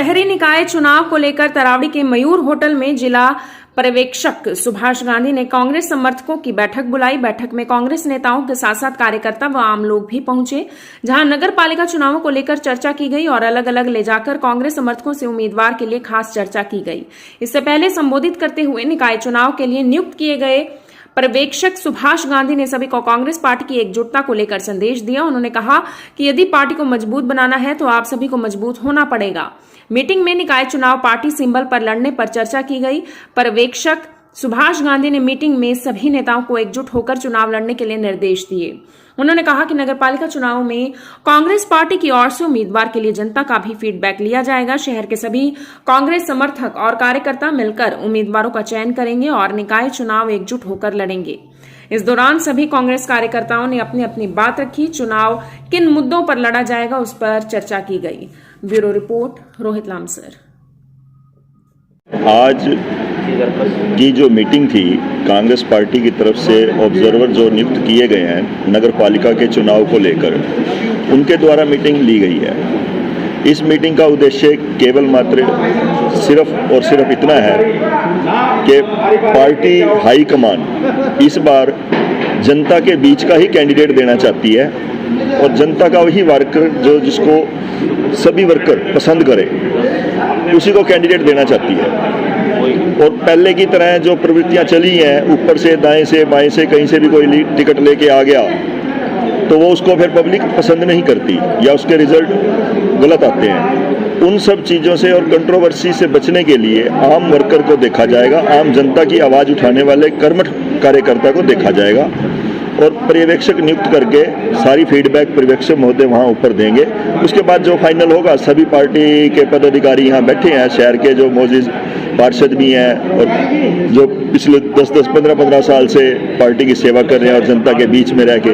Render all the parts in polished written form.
शहरी निकाय चुनाव को लेकर तरावड़ी के मयूर होटल में जिला पर्यवेक्षक सुभाष गांधी ने कांग्रेस समर्थकों की बैठक बुलाई। बैठक में कांग्रेस नेताओं के साथ साथ कार्यकर्ता व आम लोग भी पहुंचे, जहां नगर पालिका चुनावों को लेकर चर्चा की गई और अलग अलग ले जाकर कांग्रेस समर्थकों से उम्मीदवार के लिए खास चर्चा की गई। इससे पहले संबोधित करते हुए निकाय चुनाव के लिए नियुक्त किए गए पर्यवेक्षक सुभाष गांधी ने सभी को कांग्रेस पार्टी की एकजुटता को लेकर संदेश दिया। उन्होंने कहा कि यदि पार्टी को मजबूत बनाना है तो आप सभी को मजबूत होना पड़ेगा। मीटिंग में निकाय चुनाव पार्टी सिंबल पर लड़ने पर चर्चा की गई। पर्यवेक्षक सुभाष गांधी ने मीटिंग में सभी नेताओं को एकजुट होकर चुनाव लड़ने के लिए निर्देश दिए। उन्होंने कहा कि नगरपालिका चुनाव में कांग्रेस पार्टी की ओर से उम्मीदवार के लिए जनता का भी फीडबैक लिया जाएगा। शहर के सभी कांग्रेस समर्थक और कार्यकर्ता मिलकर उम्मीदवारों का चयन करेंगे और निकाय चुनाव एकजुट होकर लड़ेंगे। इस दौरान सभी कांग्रेस कार्यकर्ताओं ने अपनी अपनी बात रखी। चुनाव किन मुद्दों पर लड़ा जाएगा उस पर चर्चा की गई। Bureau report Rohit Lamsar. आज की जो मीटिंग थी कांग्रेस पार्टी की तरफ से ऑब्जर्वर जो नियुक्त किए गए हैं नगर पालिका के चुनाव को लेकर, उनके द्वारा मीटिंग ली गई है। इस मीटिंग का उद्देश्य केवल मात्र सिर्फ और सिर्फ इतना है कि पार्टी हाईकमान इस बार जनता के बीच का ही कैंडिडेट देना चाहती है और जनता का वही वर्कर जो जिसको सभी वर्कर पसंद करे उसी को कैंडिडेट देना चाहती है। और पहले की तरह जो प्रवृत्तियां चली हैं, ऊपर से दाएं से बाएं से कहीं से भी कोई टिकट लेके आ गया तो वो उसको फिर पब्लिक पसंद नहीं करती या उसके रिजल्ट गलत आते हैं। उन सब चीज़ों से और कंट्रोवर्सी से बचने के लिए आम वर्कर को देखा जाएगा, आम जनता की आवाज़ उठाने वाले कर्मठ कार्यकर्ता को देखा जाएगा और पर्यवेक्षक नियुक्त करके सारी फीडबैक पर्यवेक्षक महोदय वहाँ ऊपर देंगे। उसके बाद जो फाइनल होगा, सभी पार्टी के पदाधिकारी यहाँ बैठे हैं, शहर के जो मौजूद पार्षद भी हैं और जो पिछले 10-10, 15-15 साल से पार्टी की सेवा कर रहे हैं और जनता के बीच में रह के,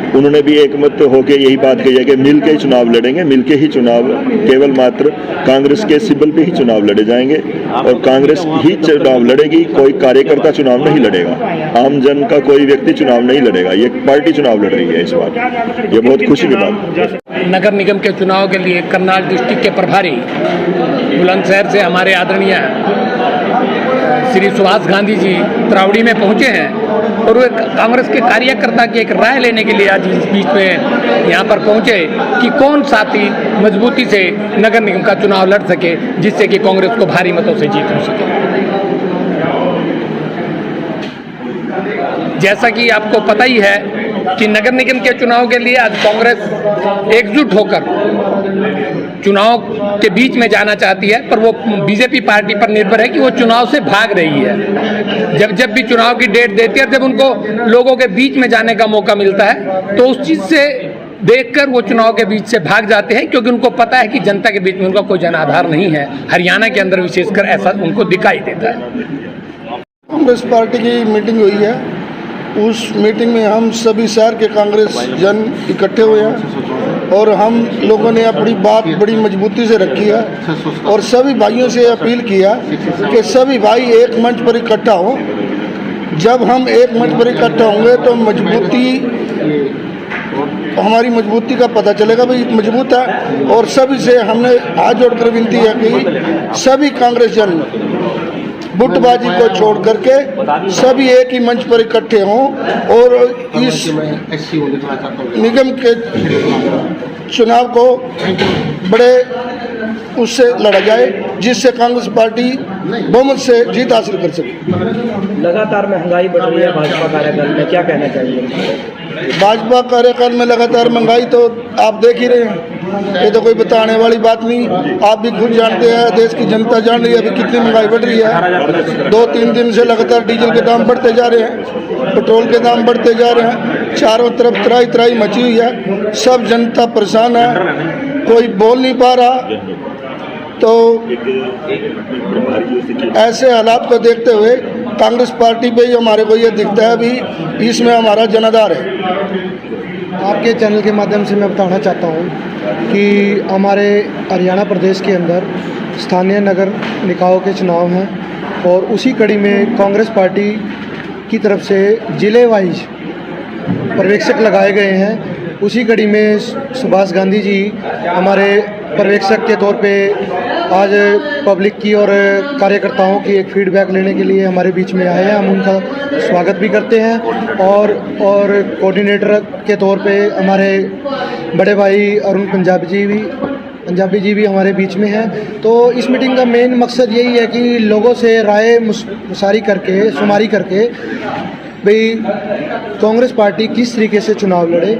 उन्होंने भी एकमत होकर यही बात कही है कि मिल के ही चुनाव लड़ेंगे। मिल के ही चुनाव केवल मात्र कांग्रेस के सिंबल पे ही चुनाव लड़े जाएंगे और कांग्रेस ही चुनाव लड़ेगी, कोई कार्यकर्ता चुनाव नहीं लड़ेगा, आम जन का कोई व्यक्ति चुनाव नहीं लड़ेगा। ये पार्टी चुनाव लड़ रही है इस बार, ये बहुत खुशी की बात। नगर निगम के चुनाव के लिए करनाल डिस्ट्रिक्ट के प्रभारी बुलंदशहर से हमारे आदरणीय श्री सुभाष गांधी जी तरावड़ी में पहुंचे हैं और वे कांग्रेस के कार्यकर्ता की एक राय लेने के लिए आज इस बीच में यहाँ पर पहुंचे कि कौन साथी मजबूती से नगर निगम का चुनाव लड़ सके जिससे कि कांग्रेस को भारी मतों से जीत हो सके। जैसा कि आपको पता ही है कि नगर निगम के चुनाव के लिए आज कांग्रेस एकजुट होकर चुनाव के बीच में जाना चाहती है, पर वो बीजेपी पार्टी पर निर्भर है कि वो चुनाव से भाग रही है। जब भी चुनाव की डेट देती है, जब उनको लोगों के बीच में जाने का मौका मिलता है तो उस चीज़ से देखकर वो चुनाव के बीच से भाग जाते हैं, क्योंकि उनको पता है कि जनता के बीच में उनका कोई जनाधार नहीं है। हरियाणा के अंदर विशेषकर ऐसा उनको दिखाई देता है। कांग्रेस पार्टी की मीटिंग हुई है, उस मीटिंग में हम सभी शहर के कांग्रेस जन इकट्ठे हुए हैं और हम लोगों ने अपनी बात बड़ी मजबूती से रखी है और सभी भाइयों से अपील किया कि सभी भाई एक मंच पर इकट्ठा हो। जब हम एक मंच पर इकट्ठा होंगे तो हमारी मजबूती का पता चलेगा, भाई मजबूत है। और सभी से हमने हाथ जोड़कर विनती है कि सभी कांग्रेस जन बुटबाजी को छोड़ करके सभी एक ही मंच पर इकट्ठे हों और इस निगम के चुनाव को बड़े उससे लड़ा जाए जिससे कांग्रेस पार्टी बहुमत से जीत हासिल कर सके। लगातार महंगाई बढ़ रही है भाजपा कार्यकाल में, क्या कहना चाहिए? भाजपा कार्यकाल में लगातार महंगाई तो आप देख ही रहे हैं, ये तो कोई बताने वाली बात नहीं। आप भी खुद जानते हैं, देश की जनता जान रही है अभी कितनी महंगाई बढ़ रही है। 2-3 दिन से लगातार डीजल के दाम बढ़ते जा रहे हैं, पेट्रोल के दाम बढ़ते जा रहे हैं, चारों तरफ त्राही त्राही मची हुई है, सब जनता परेशान है, कोई बोल नहीं पा रहा। तो ऐसे हालात को देखते हुए कांग्रेस पार्टी पे ही हमारे को ये दिखता है अभी इसमें हमारा जनाधार है। आपके चैनल के माध्यम से मैं बताना चाहता हूँ कि हमारे हरियाणा प्रदेश के अंदर स्थानीय नगर निकायों के चुनाव हैं और उसी कड़ी में कांग्रेस पार्टी की तरफ से जिले वाइज पर्यवेक्षक लगाए गए हैं। उसी कड़ी में सुभाष गांधी जी हमारे पर्यवेक्षक के तौर पे आज पब्लिक की और कार्यकर्ताओं की एक फीडबैक लेने के लिए हमारे बीच में आए हैं। हम उनका स्वागत भी करते हैं और कोऑर्डिनेटर के तौर पे हमारे बड़े भाई अरुण पंजाबी जी भी हमारे बीच में हैं। तो इस मीटिंग का मेन मकसद यही है कि लोगों से राय शुमारी करके भाई कांग्रेस पार्टी किस तरीके से चुनाव लड़े,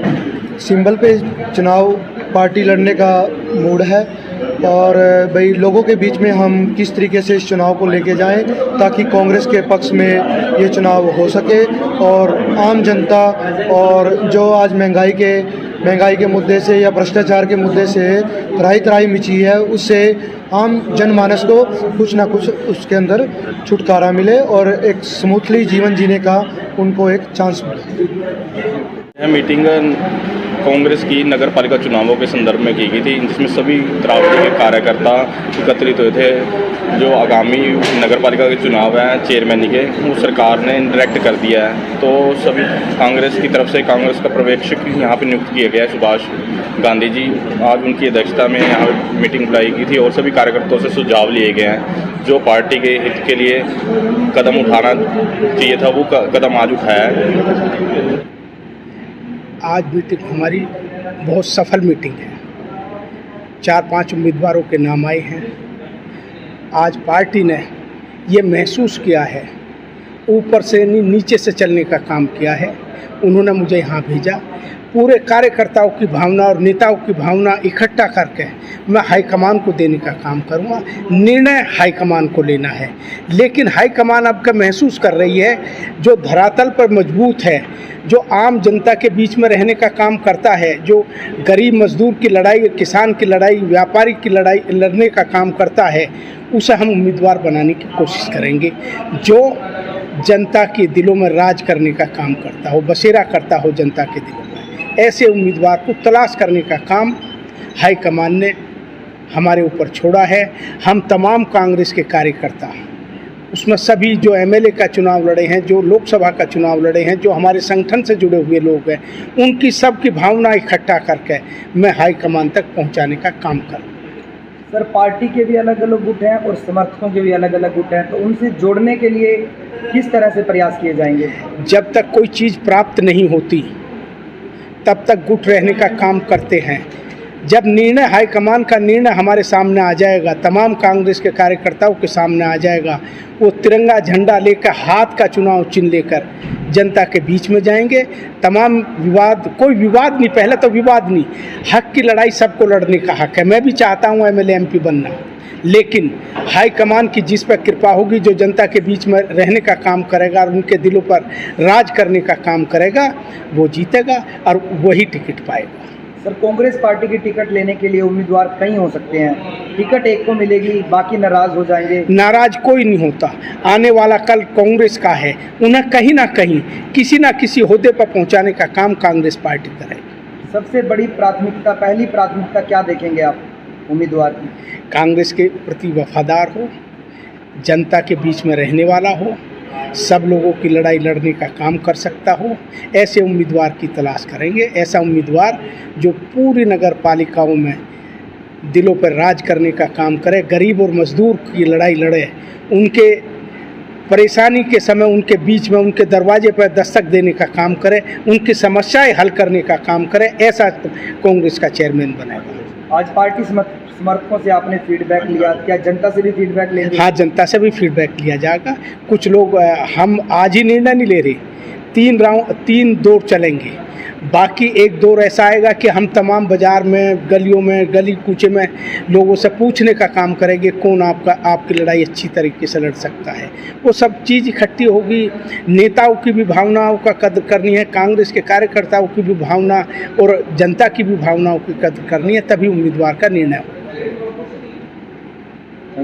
सिंबल पे चुनाव पार्टी लड़ने का मूड है और भाई लोगों के बीच में हम किस तरीके से इस चुनाव को लेके जाएं ताकि कांग्रेस के पक्ष में ये चुनाव हो सके और आम जनता और जो आज महंगाई के मुद्दे से या भ्रष्टाचार के मुद्दे से त्राही मची है उससे आम जनमानस को कुछ ना कुछ उसके अंदर छुटकारा मिले और एक स्मूथली जीवन जीने का उनको एक चांस मिले। यह मीटिंग कांग्रेस की नगर पालिका चुनावों के संदर्भ में की गई थी, जिसमें सभी तरावड़ी के कार्यकर्ता एकत्रित हुए थे। जो आगामी नगर पालिका के चुनाव हैं चेयरमैन के, वो सरकार ने डायरेक्ट कर दिया है। तो सभी कांग्रेस की तरफ से कांग्रेस का पर्यवेक्षक यहाँ पे नियुक्त किया गया है सुभाष गांधी जी। आज उनकी अध्यक्षता में यहाँ मीटिंग बुलाई गई थी और सभी कार्यकर्ताओं से सुझाव लिए गए हैं। जो पार्टी के हित के लिए कदम उठाना चाहिए था वो कदम आज उठाया है। आज मीटिंग हमारी बहुत सफल मीटिंग है। 4-5 उम्मीदवारों के नाम आए हैं। आज पार्टी ने ये महसूस किया है, ऊपर से नीचे से चलने का काम किया है। उन्होंने मुझे यहाँ भेजा, पूरे कार्यकर्ताओं की भावना और नेताओं की भावना इकट्ठा करके मैं हाईकमान को देने का काम करूँगा। निर्णय हाईकमान को लेना है, लेकिन हाईकमान अब का महसूस कर रही है जो धरातल पर मजबूत है, जो आम जनता के बीच में रहने का काम करता है, जो गरीब मजदूर की लड़ाई, किसान की लड़ाई, व्यापारी की लड़ाई लड़ने का काम करता है, उसे हम उम्मीदवार बनाने की कोशिश करेंगे। जो जनता के दिलों में राज करने का काम करता हो, बसेरा करता हो जनता के दिलों में, ऐसे उम्मीदवार को तलाश करने का काम हाईकमान ने हमारे ऊपर छोड़ा है। हम तमाम कांग्रेस के कार्यकर्ता, उसमें सभी जो एमएलए का चुनाव लड़े हैं, जो लोकसभा का चुनाव लड़े हैं, जो हमारे संगठन से जुड़े हुए लोग हैं, उनकी सबकी भावना इकट्ठा करके मैं हाईकमान तक पहुंचाने का काम करूँ। सर, पार्टी के भी अलग अलग गुट हैं और समर्थकों के भी अलग अलग गुट हैं, तो उनसे जोड़ने के लिए किस तरह से प्रयास किए जाएंगे? जब तक कोई चीज़ प्राप्त नहीं होती तब तक गुट रहने का काम करते हैं। जब निर्णय हाईकमान का निर्णय हमारे सामने आ जाएगा, तमाम कांग्रेस के कार्यकर्ताओं के सामने आ जाएगा, वो तिरंगा झंडा लेकर, हाथ का चुनाव चिन्ह लेकर जनता के बीच में जाएंगे। तमाम विवाद, कोई विवाद नहीं, पहले तो विवाद नहीं, हक की लड़ाई सबको लड़ने का हक है। मैं भी चाहता हूँ एमएलए एमपी बनना, लेकिन हाईकमान की जिस पर कृपा होगी, जो जनता के बीच में रहने का काम करेगा और उनके दिलों पर राज करने का काम करेगा, वो जीतेगा और वही टिकट पाएगा। सर, कांग्रेस पार्टी की टिकट लेने के लिए उम्मीदवार कई हो सकते हैं, टिकट एक को मिलेगी, बाकी नाराज हो जाएंगे। नाराज कोई नहीं होता, आने वाला कल कांग्रेस का है, उन्हें कहीं ना कहीं किसी ना किसी ओहदे पर पहुंचाने का काम कांग्रेस पार्टी करेगी। सबसे बड़ी प्राथमिकता, पहली प्राथमिकता क्या देखेंगे आप उम्मीदवार की? कांग्रेस के प्रति वफादार हो, जनता के बीच में रहने वाला हो, सब लोगों की लड़ाई लड़ने का काम कर सकता हो, ऐसे उम्मीदवार की तलाश करेंगे। ऐसा उम्मीदवार जो पूरी नगर पालिकाओं में दिलों पर राज करने का काम करे, गरीब और मजदूर की लड़ाई लड़े, उनके परेशानी के समय उनके बीच में, उनके दरवाजे पर दस्तक देने का काम करे, उनकी समस्याएं हल करने का काम करे, ऐसा कांग्रेस का चेयरमैन बनेगा। आज पार्टी समर्थकों से आपने फीडबैक लिया, क्या जनता से भी फीडबैक लेंगे? हाँ, जनता से भी फीडबैक लिया जाएगा। कुछ लोग, हम आज ही निर्णय नहीं ले रहे, 3 दौर चलेंगे। बाकी एक दौर ऐसा आएगा कि हम तमाम बाज़ार में, गलियों में, गली कूचे में लोगों से पूछने का काम करेंगे कौन आपकी लड़ाई अच्छी तरीके से लड़ सकता है। वो सब चीज़ इकट्ठी होगी। नेताओं की भी भावनाओं का कदर करनी है, कांग्रेस के कार्यकर्ताओं की भी भावना और जनता की भी भावनाओं की कदर करनी है, तभी उम्मीदवार का निर्णय होगा।